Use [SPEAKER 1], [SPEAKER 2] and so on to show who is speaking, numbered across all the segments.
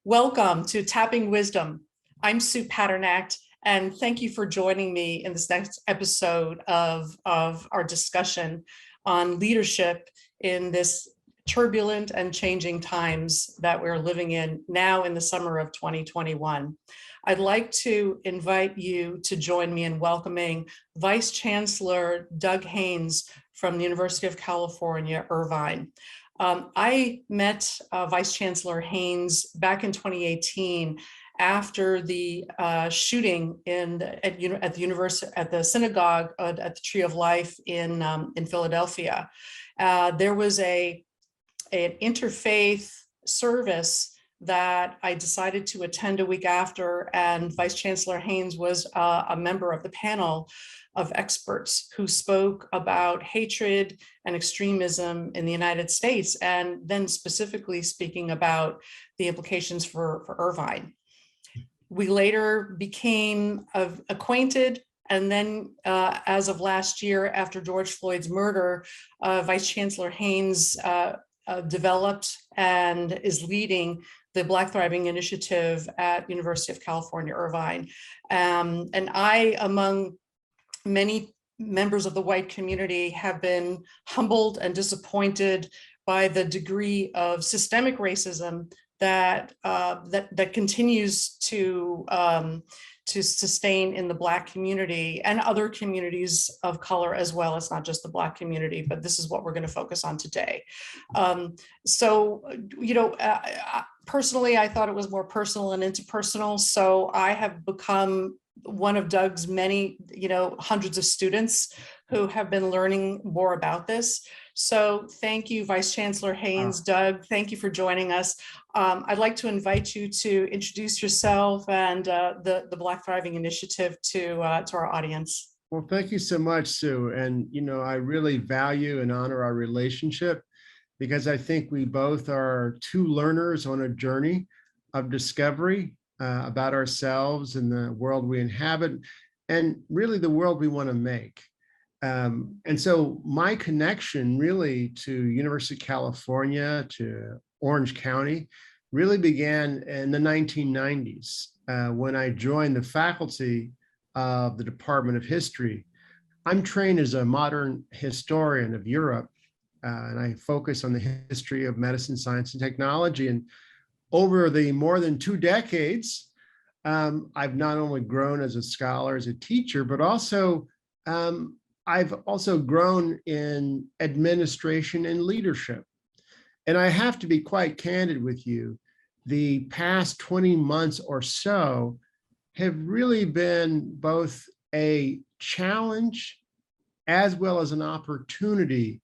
[SPEAKER 1] Welcome to Tapping Wisdom. I'm Sue Padernacht, and thank you for joining me in this next episode of our discussion on leadership in this turbulent and changing times that we're living in now in the summer of 2021. I'd like to invite you to join me in welcoming Vice Chancellor Doug Haynes from the University of California, Irvine. I met Vice Chancellor Haynes back in 2018 after the shooting at the synagogue at the Tree of Life in Philadelphia. There was an interfaith service that I decided to attend a week after, and Vice Chancellor Haynes was a member of the panel of experts who spoke about hatred and extremism in the United States, and then specifically speaking about the implications for Irvine. We later became acquainted, and then as of last year, after George Floyd's murder, Vice Chancellor Haynes developed and is leading the Black Thriving Initiative at University of California, Irvine. And I, among many members of the white community, have been humbled and disappointed by the degree of systemic racism that continues to sustain in the Black community and other communities of color as well. It's not just the Black community, but this is what we're going to focus on today. Personally, I thought it was more personal and interpersonal. So I have become one of Doug's many, hundreds of students who have been learning more about this. So thank you, Vice Chancellor Haynes. Doug, thank you for joining us. I'd like to invite you to introduce yourself and the Black Thriving Initiative to our audience.
[SPEAKER 2] Well, thank you so much, Sue. And, I really value and honor our relationship because I think we both are two learners on a journey of discovery about ourselves and the world we inhabit, and really the world we want to make. And so my connection really to University of California, to Orange County, really began in the 1990s when I joined the faculty of the Department of History. I'm trained as a modern historian of Europe, and I focus on the history of medicine, science, and technology. And over the more than 2 decades, I've not only grown as a scholar, as a teacher, but also I've also grown in administration and leadership. And I have to be quite candid with you, the past 20 months or so have really been both a challenge as well as an opportunity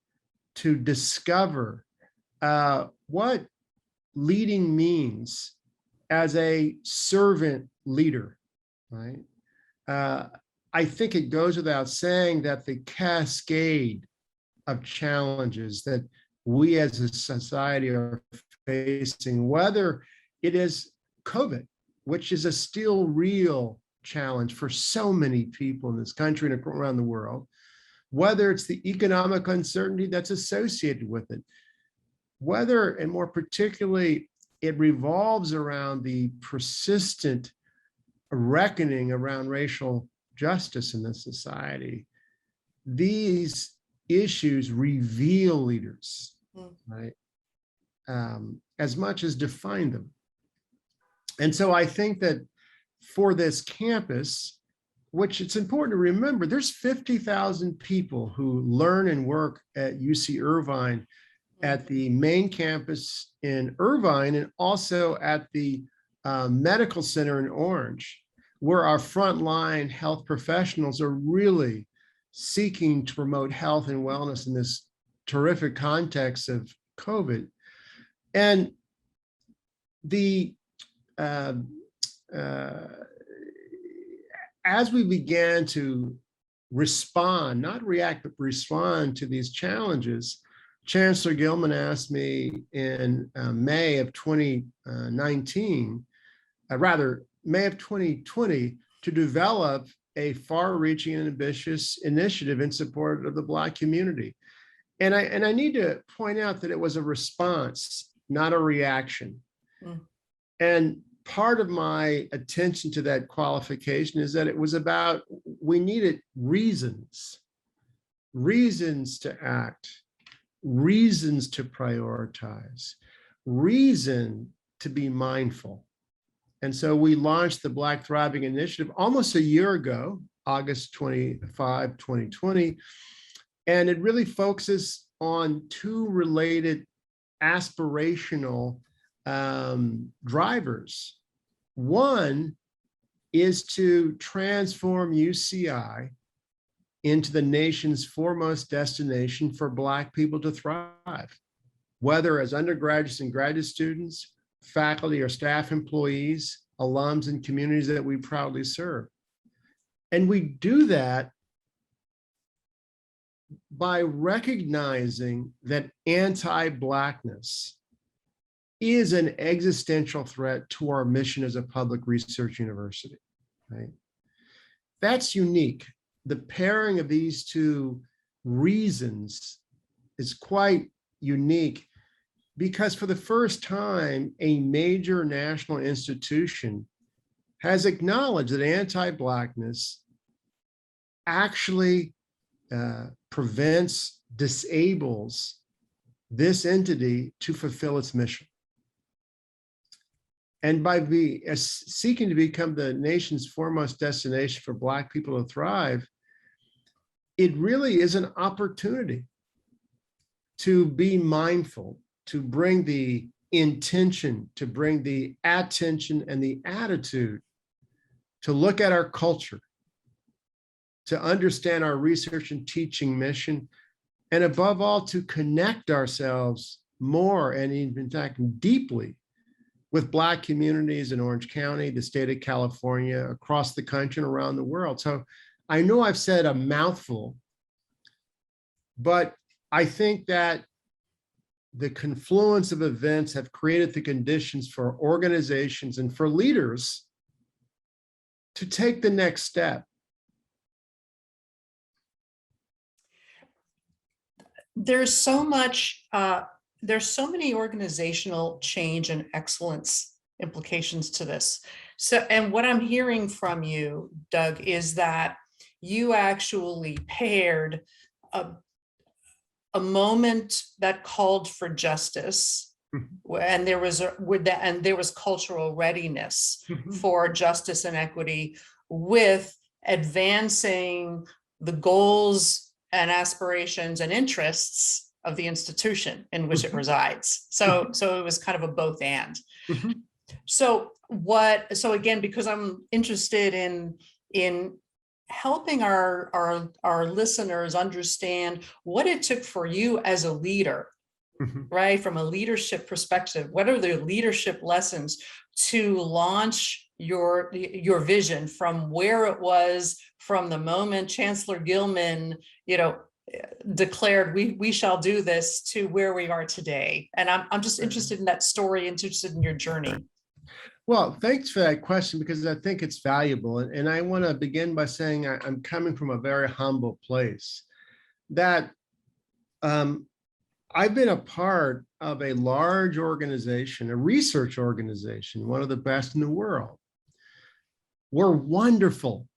[SPEAKER 2] to discover what leading means as a servant leader, right? I think it goes without saying that the cascade of challenges that we as a society are facing, whether it is COVID, which is a still real challenge for so many people in this country and around the world, whether it's the economic uncertainty that's associated with it, whether, and more particularly, it revolves around the persistent reckoning around racial justice in this society. These issues reveal leaders, right? As much as define them. And so I think that for this campus, which it's important to remember, there's 50,000 people who learn and work at UC Irvine at the main campus in Irvine and also at the medical center in Orange, where our frontline health professionals are really seeking to promote health and wellness in this terrific context of COVID. And as we began to respond, not react, but respond to these challenges, Chancellor Gilman asked me in May of 2019, May of 2020, to develop a far-reaching and ambitious initiative in support of the Black community. And I need to point out that it was a response, not a reaction. And part of my attention to that qualification is that it was about, we needed reasons to act, reasons to prioritize, reason to be mindful. And so we launched the Black Thriving Initiative almost a year ago, August 25, 2020. And it really focuses on two related aspirational drivers. One is to transform UCI into the nation's foremost destination for Black people to thrive, whether as undergraduates and graduate students, faculty or staff employees, alums, and communities that we proudly serve. And we do that by recognizing that anti-Blackness is an existential threat to our mission as a public research university, right? That's unique. The pairing of these two reasons is quite unique because for the first time, a major national institution has acknowledged that anti-Blackness actually prevents, disables this entity to fulfill its mission. And by seeking to become the nation's foremost destination for Black people to thrive, it really is an opportunity to be mindful, to bring the intention, to bring the attention and the attitude, to look at our culture, to understand our research and teaching mission, and above all, to connect ourselves more and in fact deeply with Black communities in Orange County, the state of California, across the country and around the world. So I know I've said a mouthful, but I think that the confluence of events have created the conditions for organizations and for leaders to take the next step.
[SPEAKER 1] There's so much, there's so many organizational change and excellence implications to this. So, and what I'm hearing from you, Doug, is that you actually paired a moment that called for justice, and there was cultural readiness for justice and equity with advancing the goals and aspirations and interests of the institution in which it resides. So it was kind of a both and. So again, because I'm interested in helping our listeners understand what it took for you as a leader, right? From a leadership perspective, what are the leadership lessons to launch your vision from where it was from the moment Chancellor Gilman, declared we shall do this to where we are today? And I'm just interested in that story, interested in your journey.
[SPEAKER 2] Well, thanks for that question, because I think it's valuable. And I want to begin by saying I'm coming from a very humble place, that I've been a part of a large organization, a research organization, one of the best in the world. We're wonderful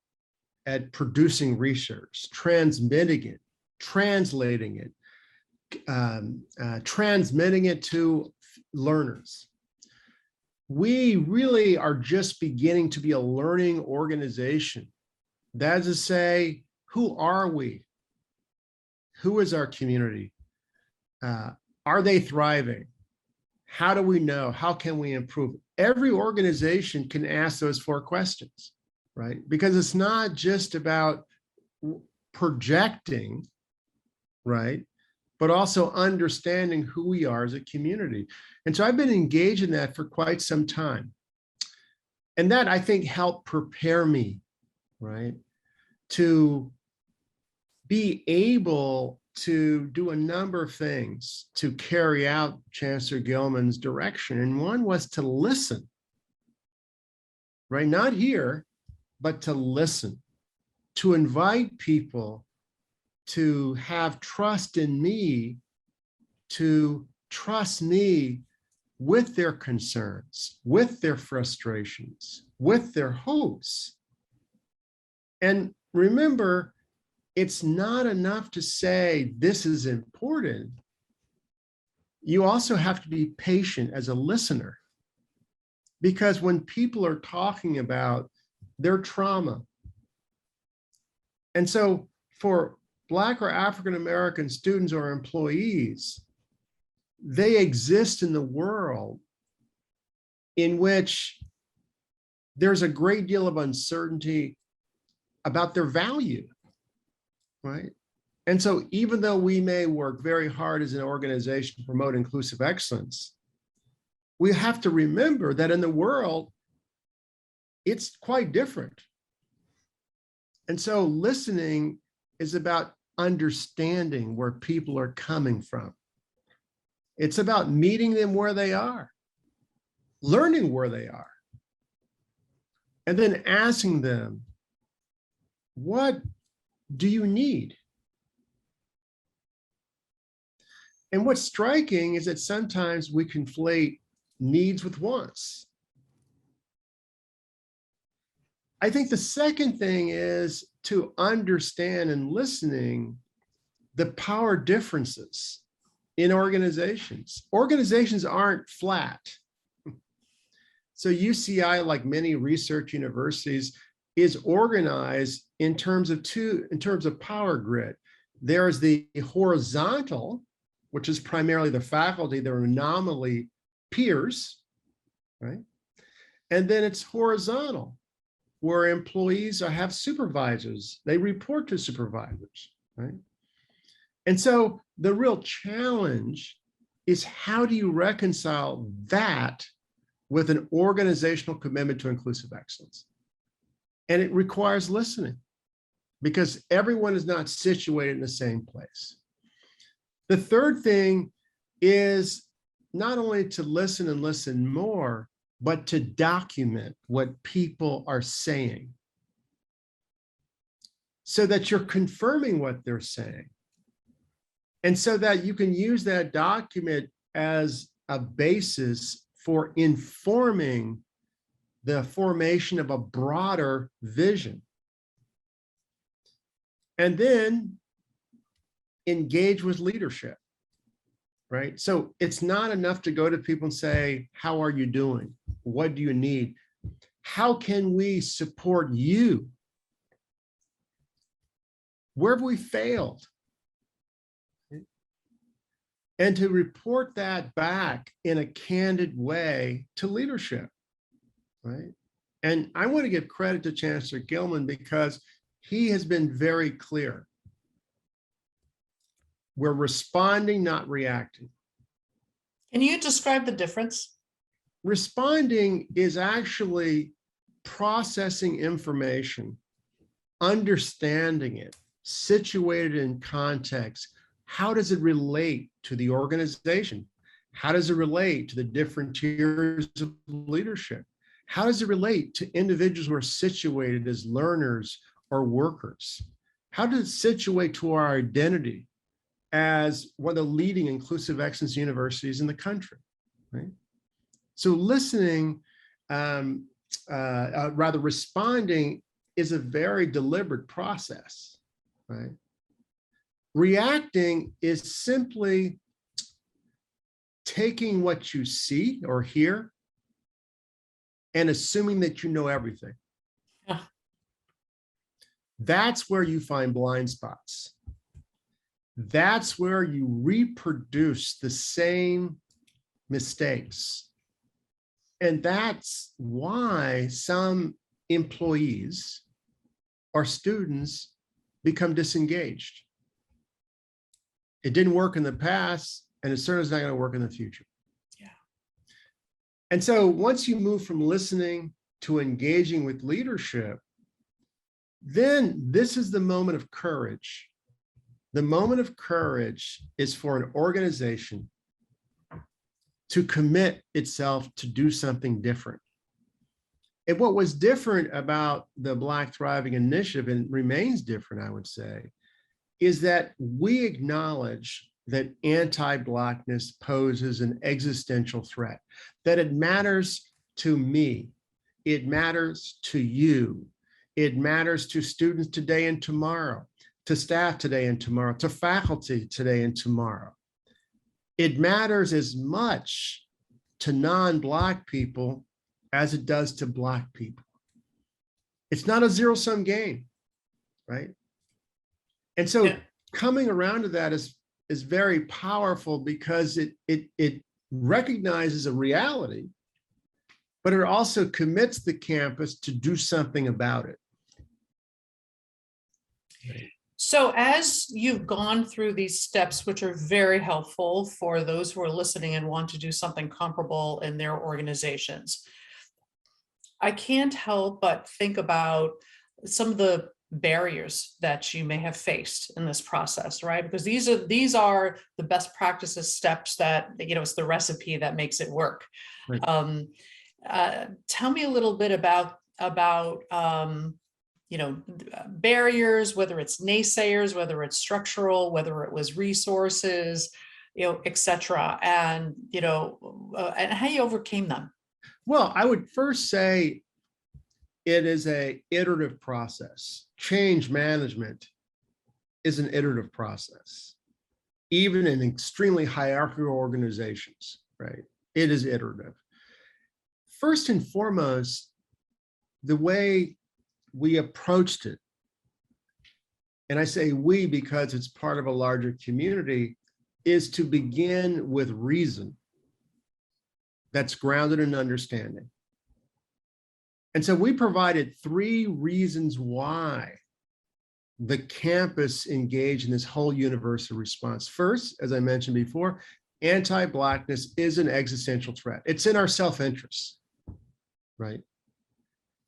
[SPEAKER 2] at producing research, transmitting it, translating it, transmitting it to learners. We really are just beginning to be a learning organization. That is to say, who are we? Who is our community? Are they thriving? How do we know? How can we improve? Every organization can ask those 4 questions, right? Because it's not just about projecting, right? But also understanding who we are as a community. And so I've been engaged in that for quite some time. And that, I think, helped prepare me, right, to be able to do a number of things to carry out Chancellor Gilman's direction. And one was to listen, right? Not hear, but to listen, to invite people to have trust in me, to trust me with their concerns, with their frustrations, with their hopes. And remember, it's not enough to say this is important. You also have to be patient as a listener, because when people are talking about their trauma, and so for Black or African American students or employees, they exist in the world in which there's a great deal of uncertainty about their value, right? And so even though we may work very hard as an organization to promote inclusive excellence, we have to remember that in the world, it's quite different. And so listening is about understanding where people are coming from. It's about meeting them where they are, learning where they are, and then asking them, what do you need? And what's striking is that sometimes we conflate needs with wants. I think the second thing is to understand in listening the power differences in organizations. Organizations aren't flat. So UCI, like many research universities, is organized in terms of power grid. There's the horizontal, which is primarily the faculty, that are nominally peers, right? And then it's horizontal, where employees have supervisors. They report to supervisors, right? And so the real challenge is, how do you reconcile that with an organizational commitment to inclusive excellence? And it requires listening, because everyone is not situated in the same place. The third thing is not only to listen and listen more, but to document what people are saying, so that you're confirming what they're saying. And so that you can use that document as a basis for informing the formation of a broader vision. And then engage with leadership, right? So it's not enough to go to people and say, how are you doing? What do you need? How can we support you? Where have we failed? And to report that back in a candid way to leadership, right? And I want to give credit to Chancellor Gilman, because he has been very clear. We're responding, not reacting.
[SPEAKER 1] Can you describe the difference?
[SPEAKER 2] Responding is actually processing information, understanding it, situated in context. How does it relate to the organization? How does it relate to the different tiers of leadership? How does it relate to individuals who are situated as learners or workers? How does it situate to our identity as one of the leading inclusive excellence universities in the country, right? So listening, rather responding, is a very deliberate process, right? Reacting is simply taking what you see or hear and assuming that you know everything.
[SPEAKER 1] Yeah.
[SPEAKER 2] That's where you find blind spots. That's where you reproduce the same mistakes. And that's why some employees or students become disengaged. It didn't work in the past, and it certainly is not going to work in the future.
[SPEAKER 1] Yeah.
[SPEAKER 2] And so once you move from listening to engaging with leadership, then this is the moment of courage. The moment of courage is for an organization to commit itself to do something different. And what was different about the Black Thriving Initiative, and remains different, I would say, is that we acknowledge that anti-Blackness poses an existential threat, that it matters to me, it matters to you, it matters to students today and tomorrow, to staff today and tomorrow, to faculty today and tomorrow. It matters as much to non-Black people as it does to Black people. It's not a zero-sum game, right? And so coming around to that is very powerful because it recognizes a reality, but it also commits the campus to do something about it.
[SPEAKER 1] So as you've gone through these steps, which are very helpful for those who are listening and want to do something comparable in their organizations, I can't help but think about some of the barriers that you may have faced in this process, right? Because these are the best practices steps that, it's the recipe that makes it work.
[SPEAKER 2] Right.
[SPEAKER 1] Tell me a little bit about barriers, whether it's naysayers, whether it's structural, whether it was resources, et cetera, and and how you overcame them.
[SPEAKER 2] Well, I would first say it is an iterative process. Change management is an iterative process, even in extremely hierarchical organizations, right? It is iterative. First and foremost, the way we approached it, and I say we because it's part of a larger community, is to begin with reason that's grounded in understanding. And so we provided 3 reasons why the campus engaged in this whole universal response. First, as I mentioned before, anti-Blackness is an existential threat. It's in our self-interest, right?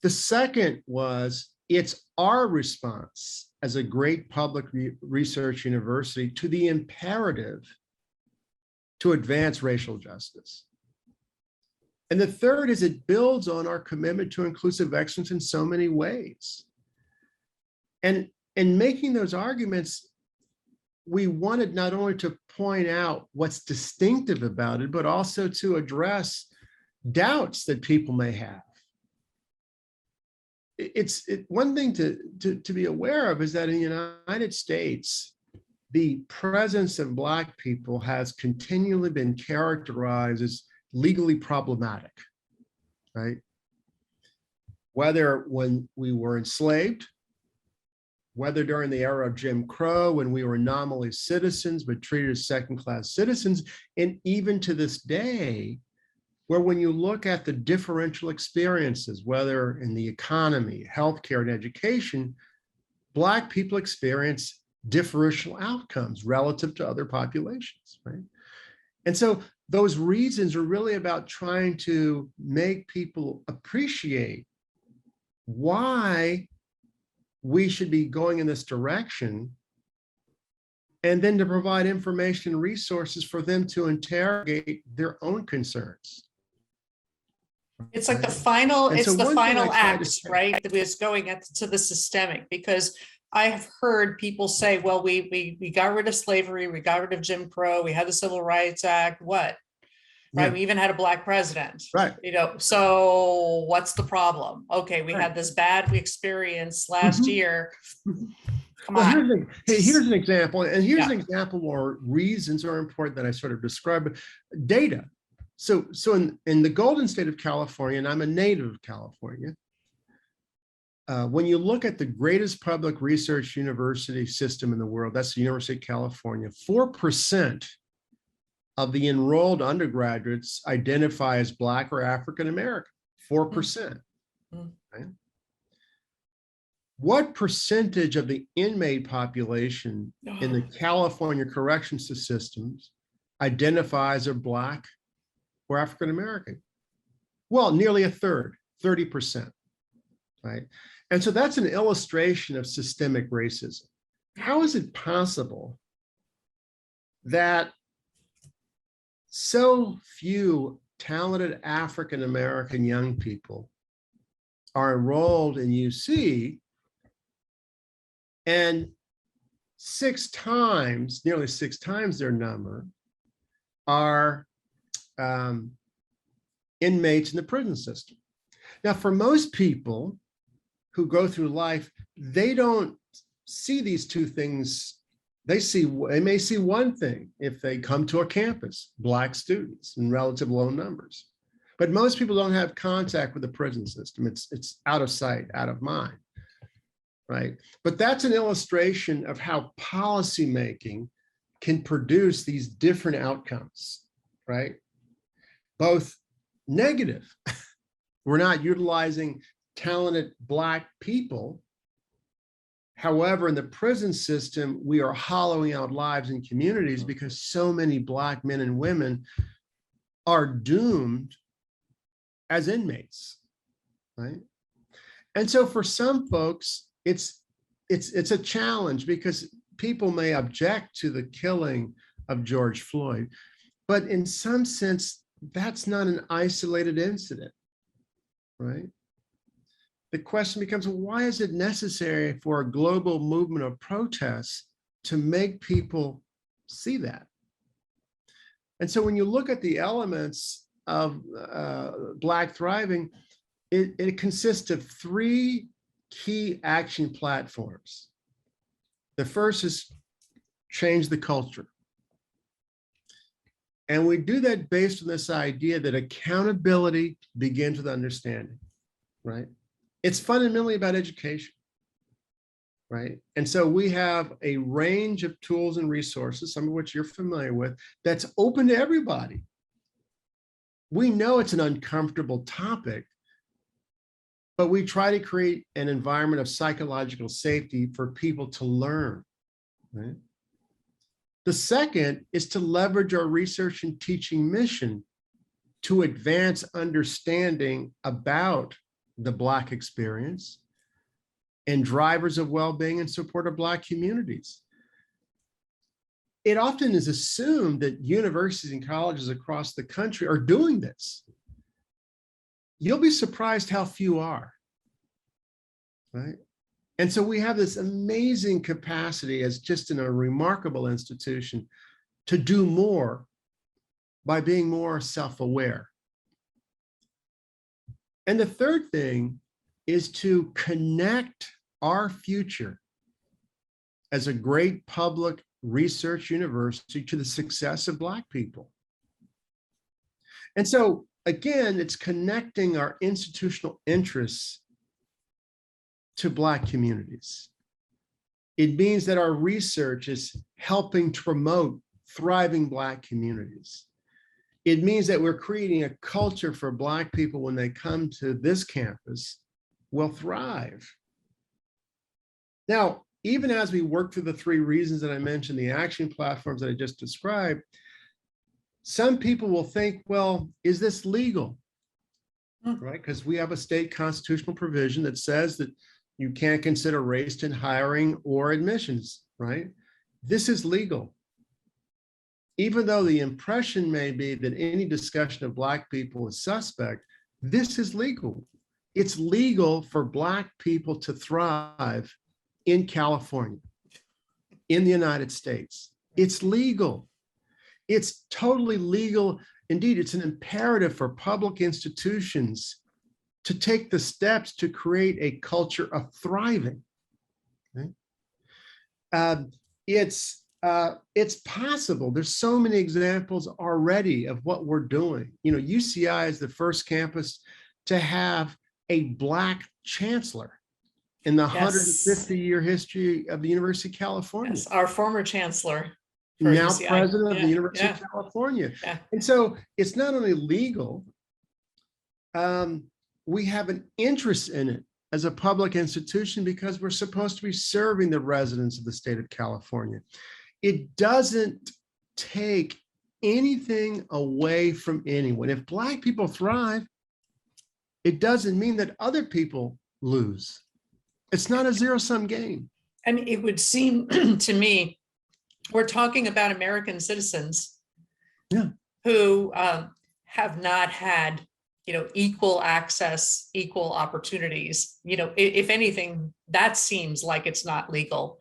[SPEAKER 2] The second was, it's our response as a great public research university to the imperative to advance racial justice. And the third is, it builds on our commitment to inclusive excellence in so many ways. And in making those arguments, we wanted not only to point out what's distinctive about it, but also to address doubts that people may have. One thing to be aware of is that in the United States, the presence of Black people has continually been characterized as legally problematic, right? Whether when we were enslaved, whether during the era of Jim Crow, when we were nominally citizens but treated as second-class citizens, and even to this day, where when you look at the differential experiences, whether in the economy, healthcare, and education, Black people experience differential outcomes relative to other populations, right? And so those reasons are really about trying to make people appreciate why we should be going in this direction, and then to provide information and resources for them to interrogate their own concerns.
[SPEAKER 1] It's like the final, it's the final act, right? That is going to the systemic, because I have heard people say, well, we got rid of slavery, we got rid of Jim Crow, we had the Civil Rights Act, what? Right, we even had a Black president,
[SPEAKER 2] right?
[SPEAKER 1] So what's the problem? Okay, we had this bad experience last year. Come on.
[SPEAKER 2] Here's an example, and here's an example where reasons are important that I sort of described. Data. So in the Golden State of California, and I'm a native of California, when you look at the greatest public research university system in the world, that's the University of California, 4% of the enrolled undergraduates identify as Black or African American, 4%. Right? What percentage of the inmate population in the California corrections systems identifies as Black or African American? Well, nearly a third, 30%, right? And so that's an illustration of systemic racism. How is it possible that so few talented African American young people are enrolled in UC, and nearly six times their number are inmates in the prison system. Now, for most people who go through life, they don't see these two things. They may see one thing if they come to a campus, Black students in relative low numbers. But most people don't have contact with the prison system. It's out of sight, out of mind, right? But that's an illustration of how policymaking can produce these different outcomes, right? Both negative. We're not utilizing talented Black people. However, in the prison system, we are hollowing out lives and communities because so many Black men and women are doomed as inmates, right? And so for some folks, it's a challenge because people may object to the killing of George Floyd, but in some sense, that's not an isolated incident, right? The question becomes, why is it necessary for a global movement of protests to make people see that? And so when you look at the elements of Black thriving, it consists of three key action platforms. The first is change the culture. And we do that based on this idea that accountability begins with understanding, right? It's fundamentally about education, right? And so we have a range of tools and resources, some of which you're familiar with, that's open to everybody. We know it's an uncomfortable topic, but we try to create an environment of psychological safety for people to learn, right? The second is to leverage our research and teaching mission to advance understanding about the Black experience and drivers of well-being and support of Black communities. It often is assumed that universities and colleges across the country are doing this. You'll be surprised how few are, right? And so we have this amazing capacity as just in a remarkable institution to do more by being more self-aware. And the third thing is to connect our future as a great public research university to the success of Black people. And so again, it's connecting our institutional interests to Black communities. It means that our research is helping to promote thriving Black communities. It means that we're creating a culture for Black people when they come to this campus will thrive. Now, even as we work through the three reasons that I mentioned, the action platforms that I just described, some people will think, well, is this legal? Right? Because we have a state constitutional provision that says that you can't consider race in hiring or admissions, right? This is legal. Even though the impression may be that any discussion of Black people is suspect, this is legal. It's legal for Black people to thrive in California, in the United States. It's legal. It's totally legal. Indeed, it's an imperative for public institutions to take the steps to create a culture of thriving. Right? It's possible. There's so many examples already of what we're doing. You know, UCI is the first campus to have a Black chancellor in the 150-year history of the University of California.
[SPEAKER 1] Yes, our former chancellor.
[SPEAKER 2] Now
[SPEAKER 1] UCI.
[SPEAKER 2] president of the University of California. And so it's not only legal, we have an interest in it as a public institution because we're supposed to be serving the residents of the state of California. It doesn't take anything away from anyone. If Black people thrive, it doesn't mean that other people lose. It's not a zero-sum game.
[SPEAKER 1] I mean, it would seem to me, we're talking about American citizens who have not had, equal access, equal opportunities. If anything, that seems like it's not legal.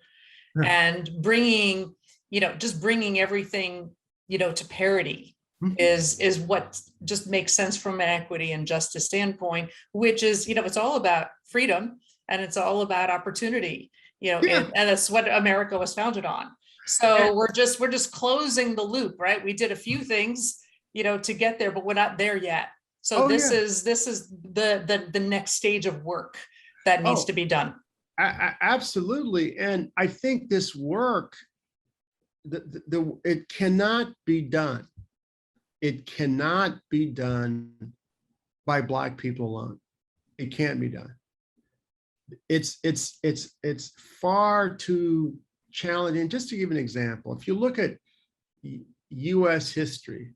[SPEAKER 1] and bringing, just bringing everything, to parity is what just makes sense from an equity and justice standpoint, which is, it's all about freedom and it's all about opportunity, and that's what America was founded on. So we're just closing the loop, right? We did a few things, to get there, but we're not there yet. So this is the next stage of work that needs to be done.
[SPEAKER 2] Absolutely. And I think this work, it cannot be done. It cannot be done by Black people alone. It can't be done. It's far too challenging. Just to give an example, if you look at US history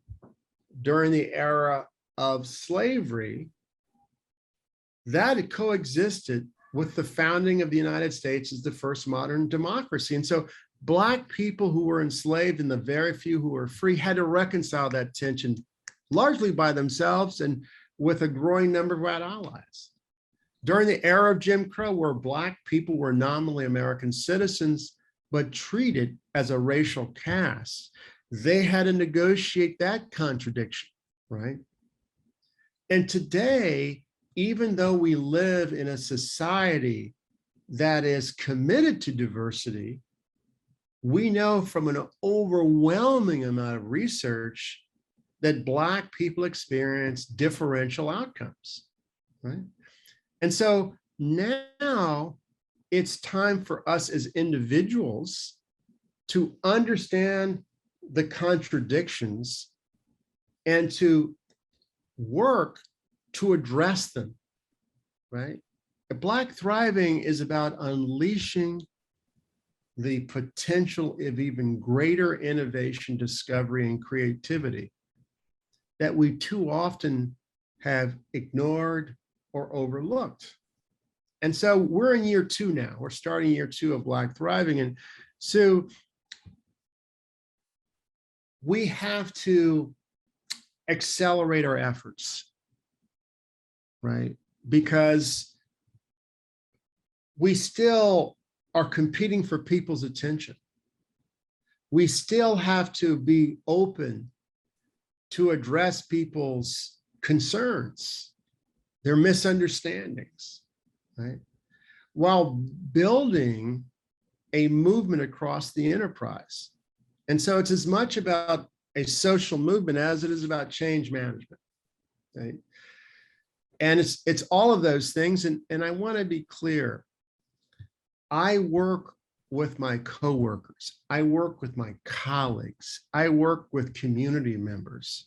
[SPEAKER 2] during the era of slavery, that coexisted with the founding of the United States as the first modern democracy. And so Black people who were enslaved and the very few who were free had to reconcile that tension largely by themselves and with a growing number of white allies. During the era of Jim Crow, where Black people were nominally American citizens, but treated as a racial caste, they had to negotiate that contradiction, right? And today, even though we live in a society that is committed to diversity, we know from an overwhelming amount of research that Black people experience differential outcomes, right? And so now it's time for us as individuals to understand the contradictions and to work to address them, right? Black Thriving is about unleashing the potential of even greater innovation, discovery, and creativity that we too often have ignored or overlooked. And so we're in year 2 now. We're starting year 2 of Black Thriving. And Sue, we have to accelerate our efforts, right? Because we still are competing for people's attention. We still have to be open to address people's concerns, their misunderstandings, right? While building a movement across the enterprise. And so it's as much about a social movement as it is about change management, right? And it's all of those things. And I want to be clear. I work with my coworkers. I work with my colleagues. I work with community members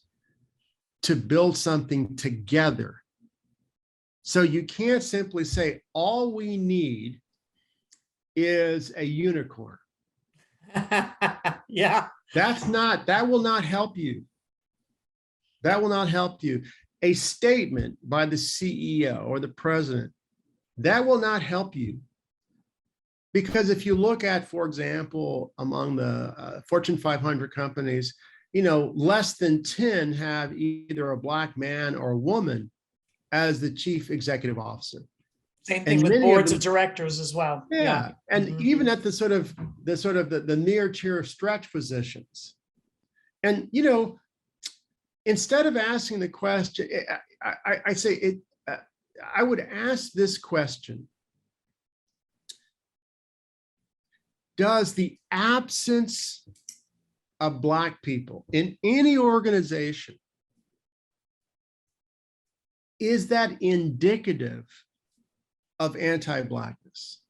[SPEAKER 2] to build something together. So you can't simply say, all we need is a unicorn.
[SPEAKER 1] Yeah.
[SPEAKER 2] That will not help you. That will not help you. A statement by the CEO or the president, that will not help you. Because if you look at, for example, among the Fortune 500 companies, less than 10 have either a Black man or a woman as the chief executive officer.
[SPEAKER 1] Same thing with boards of directors as well.
[SPEAKER 2] Yeah. And even at the near tier stretch positions. And, instead of asking the question, I say it, I would ask this question. Does the absence of Black people in any organization, is that indicative of anti-Blackness?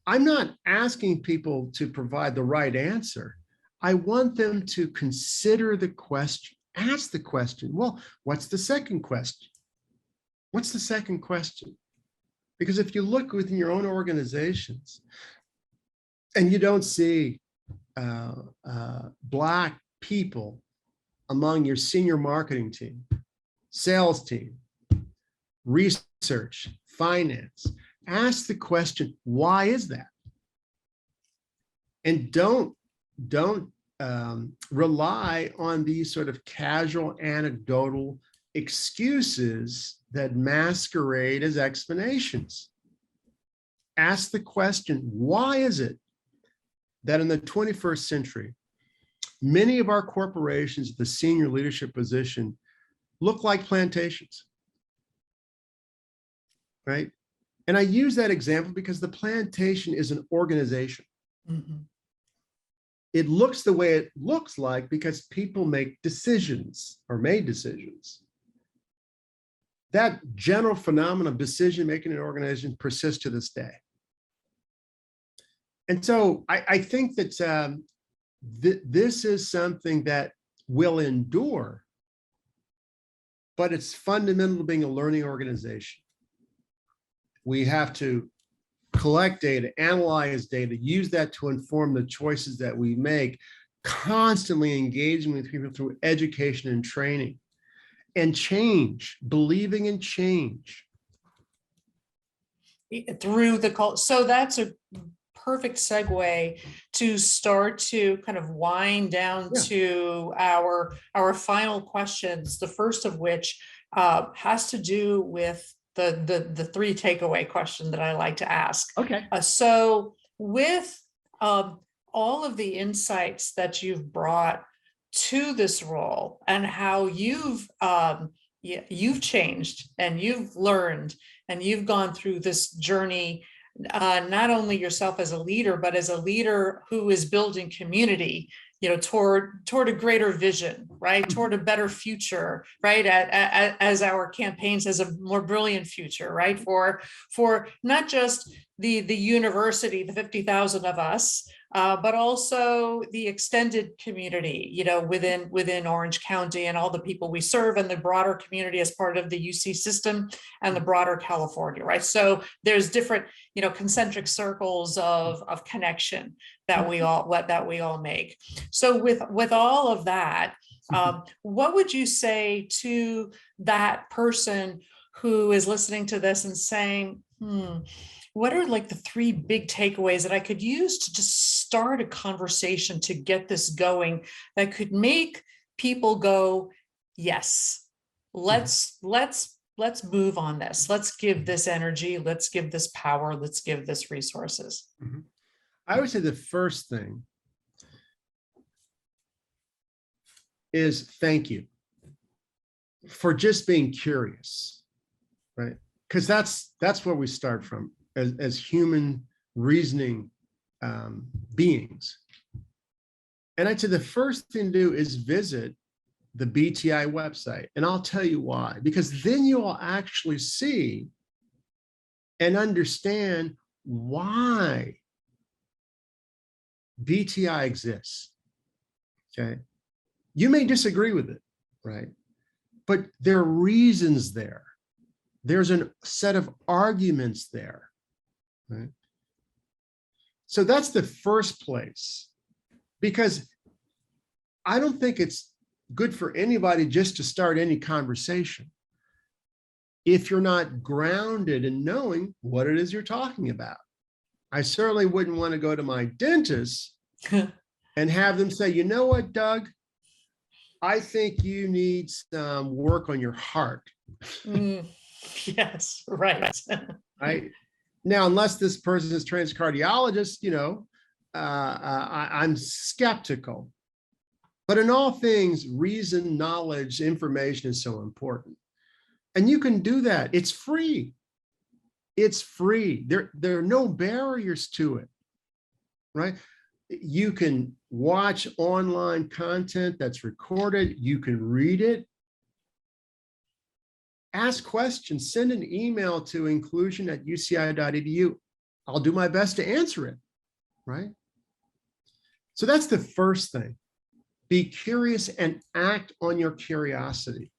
[SPEAKER 2] I'm not asking people to provide the right answer. I want them to consider the question, ask the question. Well, what's the second question? What's the second question? Because if you look within your own organizations and you don't see Black people among your senior marketing team, sales team, research, finance, ask the question, why is that? And don't rely on these sort of casual, anecdotal excuses that masquerade as explanations. ask the question, why is it that in the 21st century, many of our corporations at the senior leadership position look like plantations, right? And I use that example because the plantation is an organization.
[SPEAKER 1] Mhm.
[SPEAKER 2] It looks the way it looks like because people make decisions or made decisions. That general phenomenon of decision-making in an organization persists to this day. And so I think that this is something that will endure, but it's fundamental to being a learning organization. We have to collect data, analyze data, use that to inform the choices that we make, constantly engaging with people through education and training, and change, believing in change.
[SPEAKER 1] Through the cult. So that's a perfect segue to start to kind of wind down to our final questions. The first of which has to do with the three takeaway question that I like to ask.
[SPEAKER 2] Okay.
[SPEAKER 1] So with all of the insights that you've brought to this role and how you've changed and you've learned and you've gone through this journey, not only yourself as a leader, but as a leader who is building community, toward a greater vision, right? Toward a better future, right? As our campaign says, a more brilliant future, right? For not just the university, the 50,000 of us, but also the extended community, within Orange County and all the people we serve and the broader community as part of the UC system and the broader California, right? So there's different, concentric circles of connection that we all make. So with all of that, what would you say to that person who is listening to this and saying, what are like the three big takeaways that I could use to just start a conversation to get this going that could make people go, yes, let's move on this. Let's give this energy. Let's give this power. Let's give this resources.
[SPEAKER 2] I would say the first thing is thank you for just being curious, right? Because that's where we start from as human reasoning beings. And I'd say the first thing to do is visit the BTI website. And I'll tell you why, because then you'll actually see and understand why BTI exists, okay? You may disagree with it, right? But there are reasons there. There's a set of arguments there, right? So that's the first place, because I don't think it's good for anybody just to start any conversation if you're not grounded in knowing what it is you're talking about. I certainly wouldn't want to go to my dentist and have them say, you know what, Doug, I think you need some work on your heart.
[SPEAKER 1] Yes, right.
[SPEAKER 2] Right. Now, unless this person is a trained cardiologist, I'm skeptical. But in all things, reason, knowledge, information is so important. And you can do that. It's free. It's free. There are no barriers to it, right? You can watch online content that's recorded. You can read it. Ask questions. Send an email to inclusion@uci.edu. I'll do my best to answer it, right? So that's the first thing. Be curious and act on your curiosity.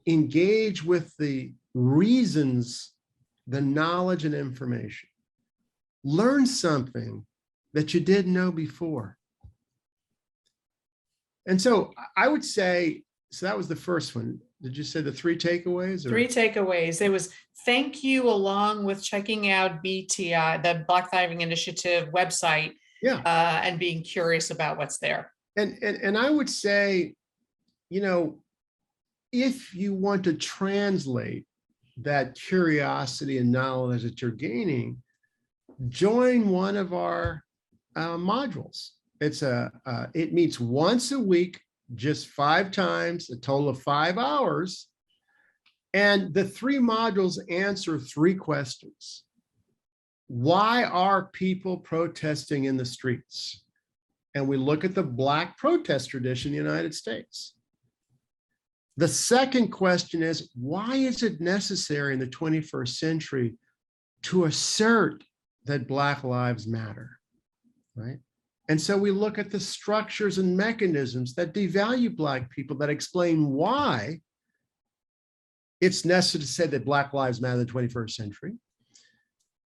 [SPEAKER 2] Engage with the reasons, the knowledge and information. Learn something that you didn't know before. And so I would say, so that was the first one. Did you say the three takeaways?
[SPEAKER 1] Three takeaways. There was thank you, along with checking out BTI, the Black Thriving Initiative website, and being curious about what's there.
[SPEAKER 2] And I would say, if you want to translate that curiosity and knowledge that you're gaining, join one of our modules. It meets once a week, just 5 times, a total of 5 hours. And the 3 modules answer 3 questions. Why are people protesting in the streets? And we look at the Black protest tradition in the United States. The second question is, why is it necessary in the 21st century to assert that Black lives matter, right? And so we look at the structures and mechanisms that devalue Black people, that explain why it's necessary to say that Black lives matter in the 21st century.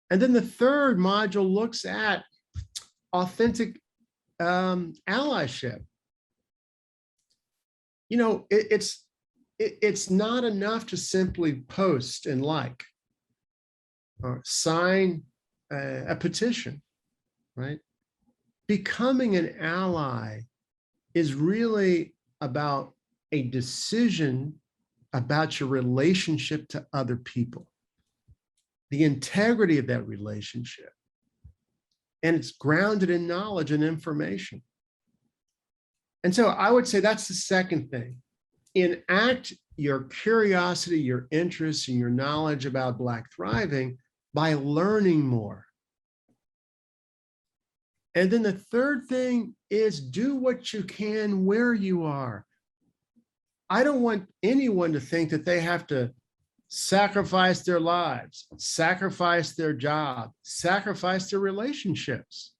[SPEAKER 2] And then the third module looks at authentic allyship. You know, it's not enough to simply post and like or sign a petition, right? Becoming an ally is really about a decision about your relationship to other people, the integrity of that relationship, and it's grounded in knowledge and information. And so I would say that's the second thing. Enact your curiosity, your interest, and your knowledge about Black thriving by learning more. And then the third thing is do what you can where you are. I don't want anyone to think that they have to sacrifice their lives, sacrifice their job, sacrifice their relationships.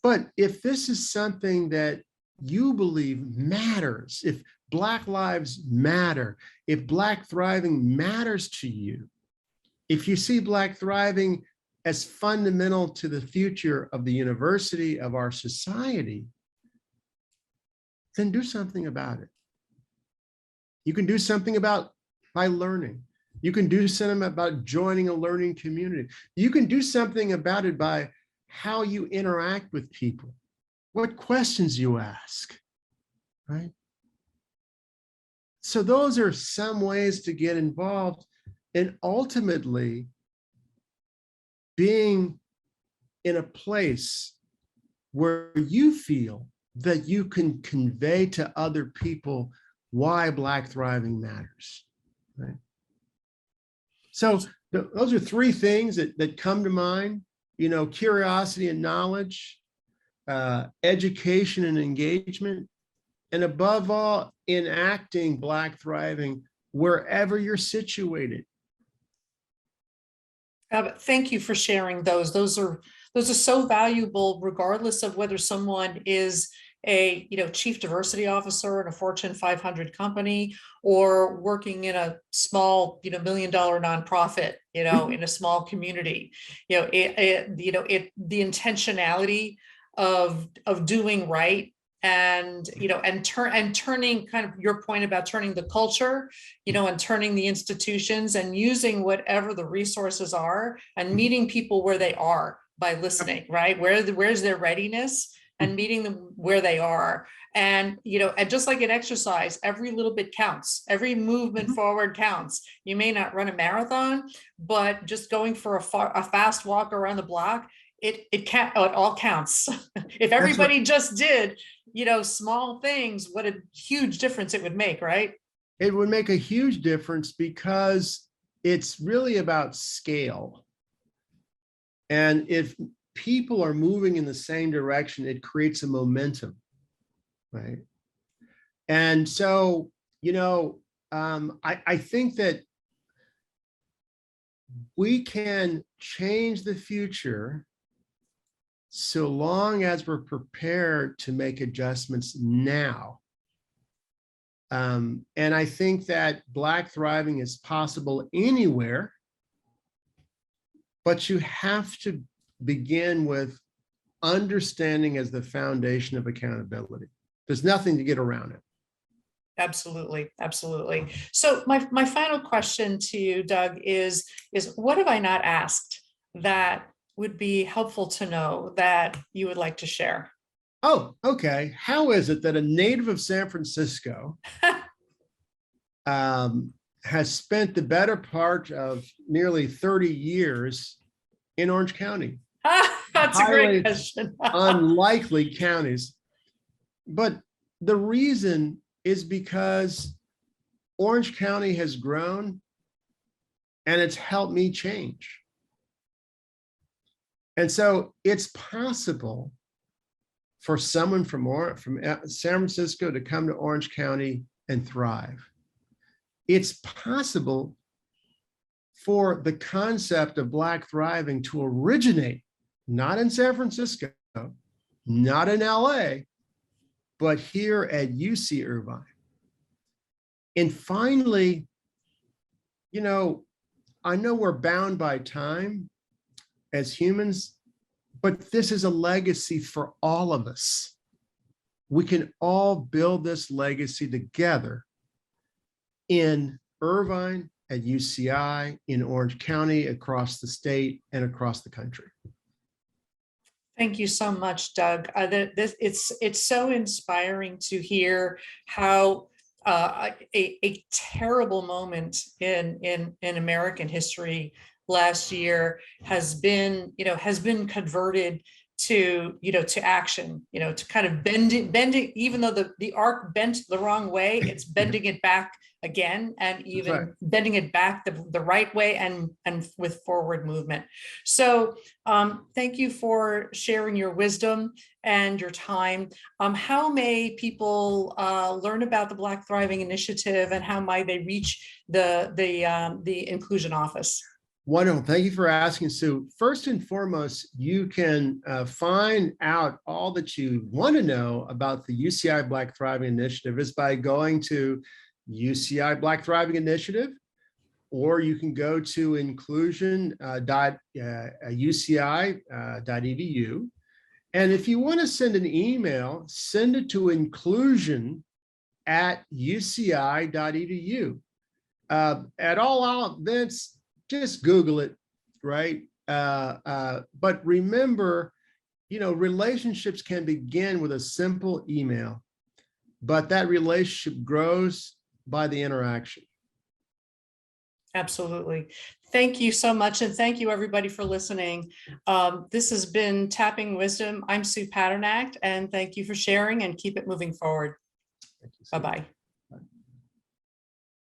[SPEAKER 2] But if this is something that you believe matters, if Black lives matter, if Black thriving matters to you, if you see Black thriving as fundamental to the future of the university, of our society, then do something about it. You can do something by learning. You can do something about joining a learning community. You can do something about it by how you interact with people, what questions you ask, right? So those are some ways to get involved, and ultimately being in a place where you feel that you can convey to other people why Black thriving matters, right? So those are 3 things that come to mind, you know, curiosity and knowledge, education and engagement, and above all, enacting Black thriving wherever you're situated.
[SPEAKER 1] Thank you for sharing those. Those are so valuable, regardless of whether someone is a chief diversity officer in a Fortune 500 company or working in a small $1 million nonprofit in a small community. The intentionality of doing right, and turning, kind of your point about turning the culture, and turning the institutions, and using whatever the resources are and meeting people where they are by listening, right? Where's their readiness, and meeting them where they are. And and just like an exercise, every little bit counts. Every movement forward counts. You may not run a marathon, but just going for a fast walk around the block, it all counts. If everybody just did small things, what a huge difference it would make, right?
[SPEAKER 2] It would make a huge difference, because it's really about scale. And if people are moving in the same direction, it creates a momentum, right? And so, I think that we can change the future so long as we're prepared to make adjustments now. And I think that Black thriving is possible anywhere, but you have to begin with understanding as the foundation of accountability. There's nothing to get around it.
[SPEAKER 1] Absolutely. Absolutely. So my final question to you, Doug, is what have I not asked that would be helpful to know that you would like to share?
[SPEAKER 2] Oh, okay. How is it that a native of San Francisco has spent the better part of nearly 30 years in Orange County.
[SPEAKER 1] That's a great
[SPEAKER 2] Highly
[SPEAKER 1] question.
[SPEAKER 2] unlikely counties. But the reason is because Orange County has grown and it's helped me change. And so it's possible for someone from San Francisco to come to Orange County and thrive. It's possible for the concept of Black thriving to originate, not in San Francisco, not in LA, but here at UC Irvine. And finally, you know, I know we're bound by time as humans, but this is a legacy for all of us. We can all build this legacy together in Irvine, at UCI, in Orange County, across the state, and across the country.
[SPEAKER 1] Thank you so much, Doug. It's so inspiring to hear how a terrible moment in American history last year has been converted to action, to kind of bending, even though the arc bent the wrong way, it's bending it back again, and even bending it back the right way, and with forward movement. So thank you for sharing your wisdom and your time. How may people learn about the Black Thriving Initiative, and how might they reach the Inclusion Office?
[SPEAKER 2] Wonderful. Thank you for asking, Sue. First and foremost, you can find out all that you want to know about the UCI Black Thriving Initiative is by going to UCI Black Thriving Initiative, or you can go to inclusion.uci.edu. And if you want to send an email, send it to inclusion@uci.edu. At all events, just Google it, right? But remember, relationships can begin with a simple email, but that relationship grows by the interaction.
[SPEAKER 1] Absolutely. Thank you so much. And thank you everybody for listening. This has been Tapping Wisdom. I'm Sue Padernacht, and thank you for sharing, and keep it moving forward. Bye-bye.